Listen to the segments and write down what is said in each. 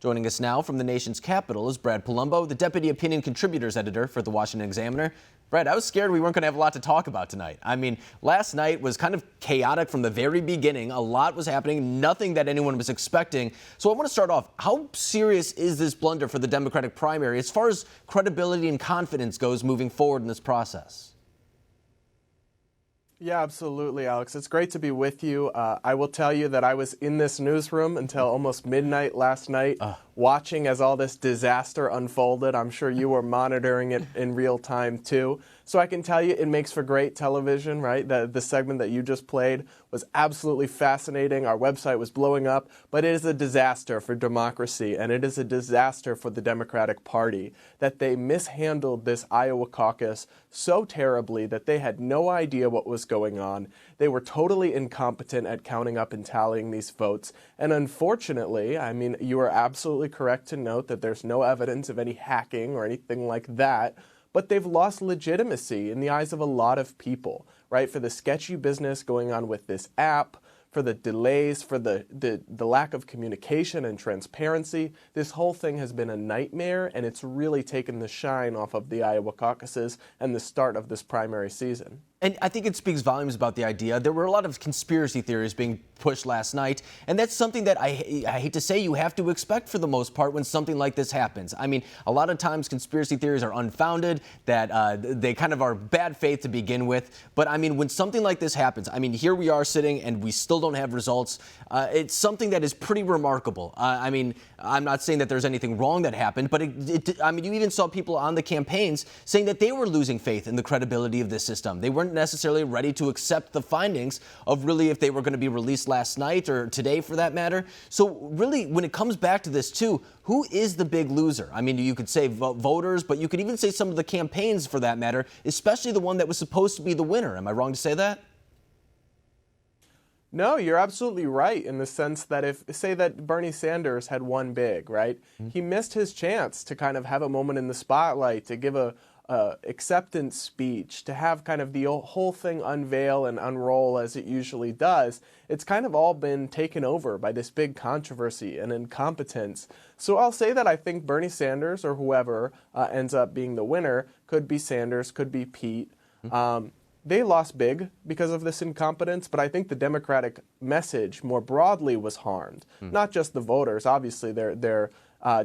Joining us now from the nation's capital is Brad Polumbo, the Deputy Opinion Contributors Editor for the Washington Examiner. Brad, I was scared we weren't going to have a lot to talk about tonight. I mean, last night was kind of chaotic from the very beginning. A lot was happening, nothing that anyone was expecting. So I want to start off. How serious is this blunder for the Democratic primary as far as credibility and confidence goes moving forward in this process? Yeah, absolutely, Alex. It's great to be with you. I will tell you that I was in this newsroom until almost midnight last night, watching as all this disaster unfolded. I'm sure you were monitoring it in real time, too. So I can tell you it makes for great television, right? The segment that you just played was absolutely fascinating. Our website was blowing up, but it is a disaster for democracy, and it is a disaster for the Democratic Party that they mishandled this Iowa caucus so terribly that they had no idea what was going on. They were totally incompetent at counting up and tallying these votes. And unfortunately, I mean, you are absolutely correct to note that there's no evidence of any hacking or anything like that. But they've lost legitimacy in the eyes of a lot of people, right? For the sketchy business going on with this app, for the delays, for the lack of communication and transparency. This whole thing has been a nightmare, and it's really taken the shine off of the Iowa caucuses and the start of this primary season. And I think it speaks volumes about the idea. There were a lot of conspiracy theories being pushed last night, and that's something that I hate to say you have to expect for the most part when something like this happens. I mean, a lot of times conspiracy theories are unfounded, that they kind of are bad faith to begin with. But I mean, when something like this happens, I mean, here we are sitting and we still don't have results. It's something that is pretty remarkable. I mean, I'm not saying that there's anything wrong that happened, but I mean, you even saw people on the campaigns saying that they were losing faith in the credibility of this system. They weren't necessarily ready to accept the findings of really if they were going to be released last night or today for that matter. So really, when it comes back to this too, who is the big loser? I mean, you could say voters, but you could even say some of the campaigns for that matter, especially the one that was supposed to be the winner. Am I wrong to say that? No, you're absolutely right in the sense that if, say that Bernie Sanders had won big, right? He missed his chance to kind of have a moment in the spotlight, to give a acceptance speech, to have kind of the whole thing unveil and unroll as it usually does. It's kind of all been taken over by this big controversy and incompetence. So I'll say that I think Bernie Sanders or whoever ends up being the winner, could be Sanders, could be Pete. They lost big because of this incompetence, but I think the Democratic message more broadly was harmed. Not just the voters. Obviously, they're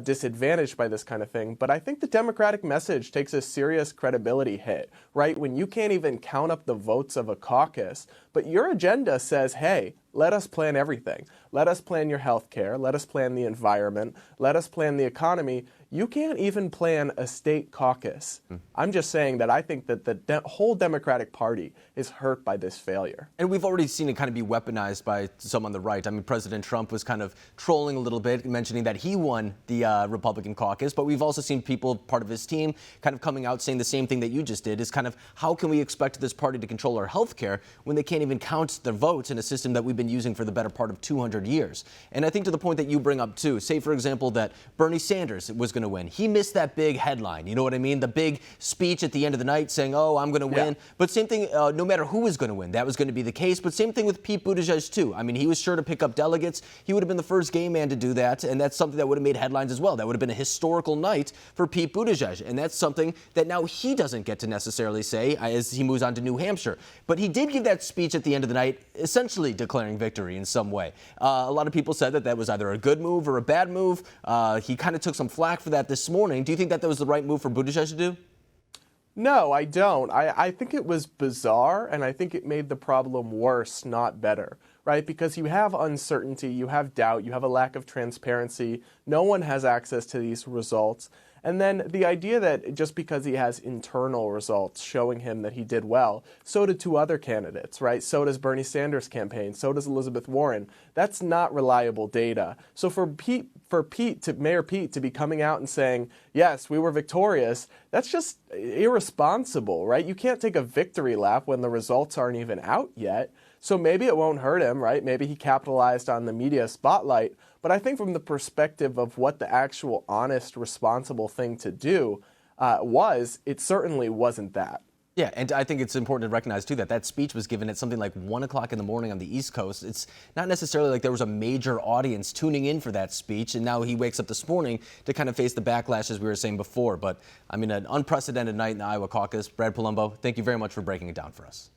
disadvantaged by this kind of thing. But I think the Democratic message takes a serious credibility hit, right? When you can't even count up the votes of a caucus, but your agenda says, hey, let us plan everything. Let us plan your health care. Let us plan the environment. Let us plan the economy. You can't even plan a state caucus. I'm just saying that I think that the whole Democratic Party is hurt by this failure. And we've already seen it kind of be weaponized by some on the right. I mean, President Trump was kind of trolling a little bit, mentioning that he won the Republican caucus. But we've also seen people, part of his team, kind of coming out saying the same thing that you just did, is kind of how can we expect this party to control our health care when they can't even count their votes in a system that we've been using for the better part of 200 years. And I think to the point that you bring up, too, say, for example, that Bernie Sanders was going to win. He missed that big headline. You know what I mean? The big speech at the end of the night saying, oh, I'm going to win. But same thing, no matter who was going to win, that was going to be the case. But same thing with Pete Buttigieg, too. I mean, he was sure to pick up delegates. He would have been the first gay man to do that. And that's something that would have made headlines as well. That would have been a historical night for Pete Buttigieg. And that's something that now he doesn't get to necessarily say as he moves on to New Hampshire. But he did give that speech at the end of the night, essentially declaring victory in some way. A lot of people said that that was either a good move or a bad move. He kind of took some flack for that this morning. Do you think that that was the right move for Buttigieg to do? No, I don't. I think it was bizarre, and I think it made the problem worse, not better, right? Because you have uncertainty, you have doubt, you have a lack of transparency. No one has access to these results. And then the idea that just because he has internal results showing him that he did well, so did two other candidates, right? So does Bernie Sanders' campaign, so does Elizabeth Warren. That's not reliable data. So for Mayor Pete to be coming out and saying, yes, we were victorious, that's just irresponsible, right? You can't take a victory lap when the results aren't even out yet. So maybe it won't hurt him, right? Maybe he capitalized on the media spotlight. But I think from the perspective of what the actual honest, responsible thing to do was, it certainly wasn't that. Yeah, and I think it's important to recognize, too, that that speech was given at something like 1 o'clock in the morning on the East Coast. It's not necessarily like there was a major audience tuning in for that speech, and now he wakes up this morning to kind of face the backlash, as we were saying before. But, I mean, an unprecedented night in the Iowa caucus. Brad Polumbo, thank you very much for breaking it down for us.